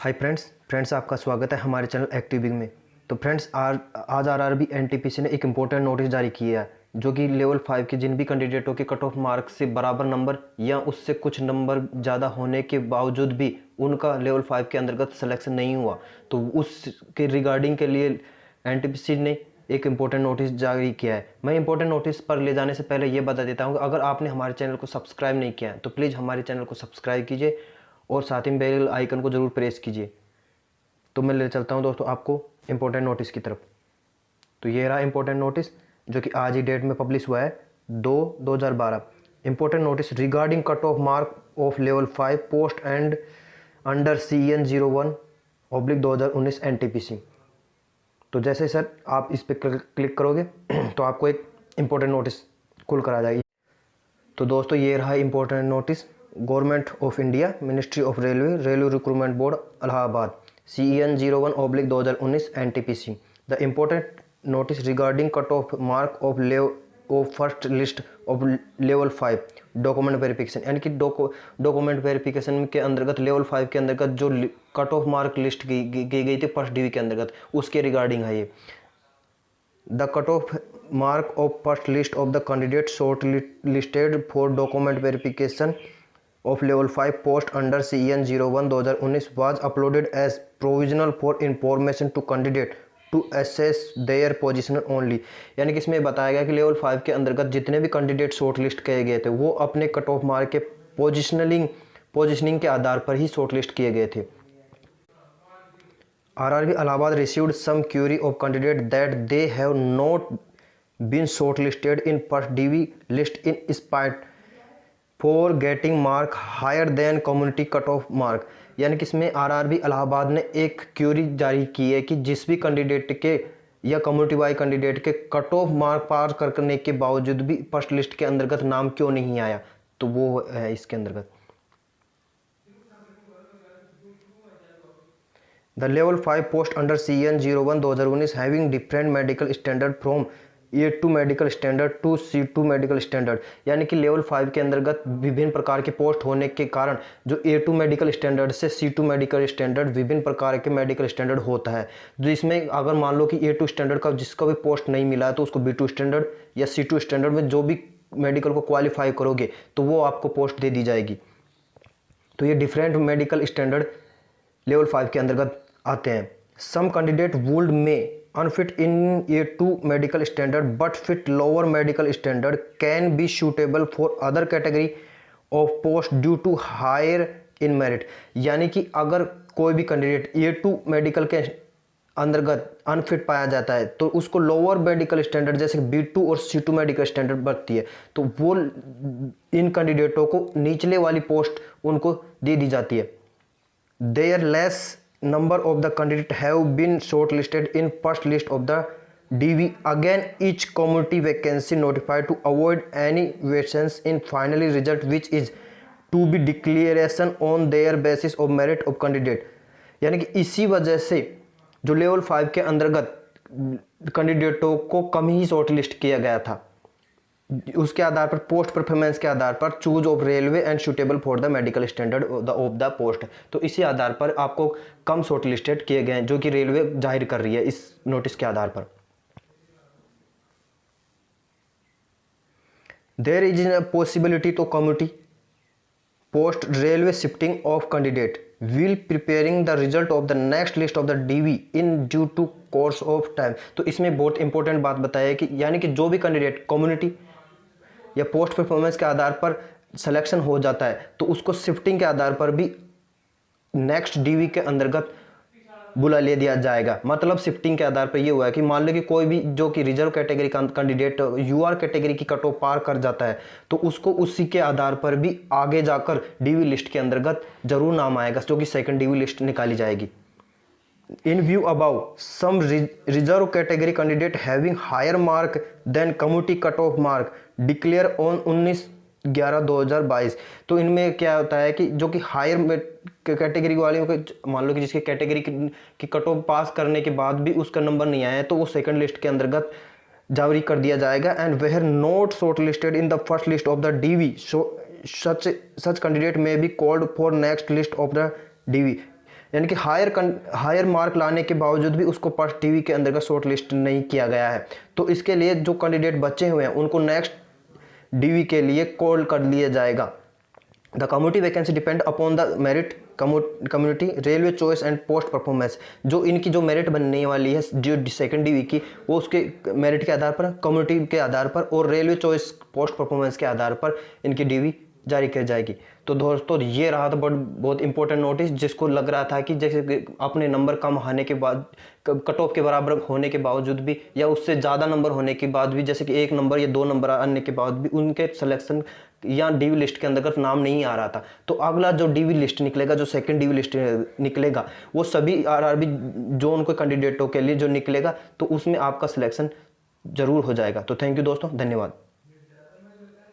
Hi friends आपका स्वागत है हमारे चैनल एक्टिविंग में। तो फ्रेंड्स आज आरआरबी एनटीपीसी ने एक इम्पोर्टेंट नोटिस जारी किया है जो कि लेवल 5 के जिन भी कैंडिडेटों के कट ऑफ मार्क से बराबर नंबर या उससे कुछ नंबर ज़्यादा होने के बावजूद भी उनका लेवल 5 के अंतर्गत सिलेक्शन नहीं हुआ, तो उसके रिगार्डिंग के लिए एनटीपीसी ने एक इम्पोर्टेंट नोटिस जारी किया है। मैं इम्पोर्टेंट नोटिस पर ले जाने से पहले ये बता देता हूँ कि अगर आपने हमारे चैनल को सब्सक्राइब नहीं किया है तो प्लीज़ हमारे चैनल को सब्सक्राइब कीजिए और साथ ही बेल आइकन को ज़रूर प्रेस कीजिए। तो मैं ले चलता हूँ दोस्तों आपको इम्पोर्टेंट नोटिस की तरफ। तो ये रहा इम्पोर्टेंट नोटिस जो कि आज ही डेट में पब्लिश हुआ है 2/2012। Important notice regarding cut off mark of level 5 post and under CN 01/2019 NTPC। तो जैसे सर आप इस पर क्लिक करोगे तो आपको एक इम्पोर्टेंट नोटिस खुल कर आ जाएगी। तो दोस्तों ये रहा important notice. Government of India, ministry of railway recruitment board Allahabad, CN 01/2019 NTPC। The important notice regarding cut off mark of first list of level 5 document verification, यानी कि डॉक्यूमेंट वेरिफिकेशन के अंतर्गत लेवल 5 के अंतर्गत जो कट ऑफ मार्क लिस्ट की गई थी फर्स्ट डिवी के अंतर्गत, उसके रिगार्डिंग है ये। The cutoff mark of first list of the candidates shortlisted for document verification of level 5 post under CN 01/2019 was uploaded as provisional for information to candidate to assess their position only। यानी कि इसमें बताया गया कि level 5 के अंतर्गत जितने भी कैंडिडेट शॉर्ट लिस्ट किए गए थे वो अपने कट ऑफ मार्क के पोजिशनिंग के आधार पर ही शॉर्ट लिस्ट किए गए थे। RRB Allahabad received some query of candidates that they have not been shortlisted in first DV list in spite for getting mark higher than community cutoff mark। यानी कि इसमें RRB इलाहाबाद ने एक क्यूरी जारी की है कि जिस भी कैंडिडेट के या कम्युनिटी वाई कैंडिडेट के कट ऑफ मार्क पार करने के बावजूद भी फर्स्ट लिस्ट के अंतर्गत नाम क्यों नहीं आया, तो वो है इसके अंतर्गत। The level 5 post under CN 01/2019 having different medical standard from A2 medical standard to C2 medical standard। यानी कि लेवल 5 के अंतर्गत विभिन्न प्रकार के पोस्ट होने के कारण जो A2 मेडिकल स्टैंडर्ड से C2 मेडिकल स्टैंडर्ड विभिन्न प्रकार के मेडिकल स्टैंडर्ड होता है, जिसमें अगर मान लो कि A2 स्टैंडर्ड का जिसका भी पोस्ट नहीं मिला है तो उसको B2 स्टैंडर्ड या C2 स्टैंडर्ड में जो भी मेडिकल को क्वालिफाई करोगे तो वो आपको पोस्ट दे दी जाएगी। तो ये डिफरेंट मेडिकल स्टैंडर्ड लेवल 5 के अंतर्गत आते हैं। सम कैंडिडेट वुड में unfit in A2 medical standard but fit lower medical standard can be suitable for other category of post due to higher in merit. यानी कि अगर कोई भी कैंडिडेट A2 मेडिकल के अंतर्गत अनफिट पाया जाता है तो उसको लोअर मेडिकल स्टैंडर्ड जैसे B2 और C2 मेडिकल स्टैंडर्ड बढ़ती है, तो वो इन कैंडिडेटों को निचले वाली पोस्ट उनको दे दी जाती है। There less number of the candidates have been shortlisted in first list of the DV again each community vacancy notified to avoid any variance in final result which is to be declaration on their basis of merit of candidate। यानी कि इसी वजह से जो level 5 के अंतर्गत कैंडिडेटों को कम ही short list किया गया था, उसके आधार पर पोस्ट परफॉर्मेंस के आधार पर choose of railway and suitable for the medical standard of the post. तो इसी आधार पर आपको कम शॉर्ट लिस्टेड किए गए हैं जो कि रेलवे जाहिर कर रही है इस नोटिस के आधार पर। There is a possibility to community post railway shifting of candidate will preparing the result of the next list of the DV in due to course of time. तो इसमें बहुत इंपॉर्टेंट बात बताया कि यानी कि जो भी कैंडिडेट कम्युनिटी या पोस्ट परफॉर्मेंस के आधार पर सिलेक्शन हो जाता है तो उसको शिफ्टिंग के आधार पर भी नेक्स्ट DV के अंतर्गत बुला ले दिया जाएगा। मतलब शिफ्टिंग के आधार पर ये हुआ है कि मान लो कि कोई भी जो कि रिजर्व कैटेगरी का कैंडिडेट UR कैटेगरी की कट ऑफ पार कर जाता है तो उसको उसी के आधार पर भी आगे जाकर DV लिस्ट के अंतर्गत जरूर नाम आएगा जो कि सेकंड DV लिस्ट निकाली जाएगी। In view above, some reserve category candidate having higher mark than community cutoff mark declare on 19/11/2022। तो इनमें क्या होता है कि जो कि हायर कैटेगरी वाले मान लो कि जिसके कैटेगरी की कट ऑफ पास करने के बाद भी उसका नंबर नहीं आया है तो वो सेकंड लिस्ट के अंतर्गत जारी कर दिया जाएगा। And were not short listed in the first list of the DV such candidate में be called for next list of the DV। यानी कि हायर मार्क लाने के बावजूद भी उसको फर्स्ट डीवी के अंदर का शॉर्ट लिस्ट नहीं किया गया है। तो इसके लिए जो कैंडिडेट बचे हुए हैं उनको नेक्स्ट डीवी के लिए कॉल कर लिया जाएगा। The community vacancy depend upon the merit community railway choice and post performance. जो इनकी जो मेरिट बनने वाली है जो सेकंड डीवी की, वो उसके मेरिट के आधार पर, कम्युनिटी के आधार पर और रेलवे चॉइस पोस्ट परफॉर्मेंस के आधार पर इनकी डीवी जारी की जाएगी। तो दोस्तों ये रहा था बहुत इंपॉर्टेंट नोटिस, जिसको लग रहा था कि जैसे अपने नंबर कम आने के बाद, कट ऑफ के बराबर होने के बावजूद भी या उससे ज़्यादा नंबर होने के बाद भी, जैसे कि 1 नंबर या 2 नंबर आने के बाद भी उनके सिलेक्शन या डीवी लिस्ट के अंतर्गत नाम नहीं आ रहा था। तो अगला जो डीवी लिस्ट निकलेगा, जो सेकंड डीवी लिस्ट निकलेगा, वो सभी आरआरबी जो उनको कैंडिडेटों के लिए जो निकलेगा, तो उसमें आपका सिलेक्शन जरूर हो जाएगा। तो थैंक यू दोस्तों, धन्यवाद।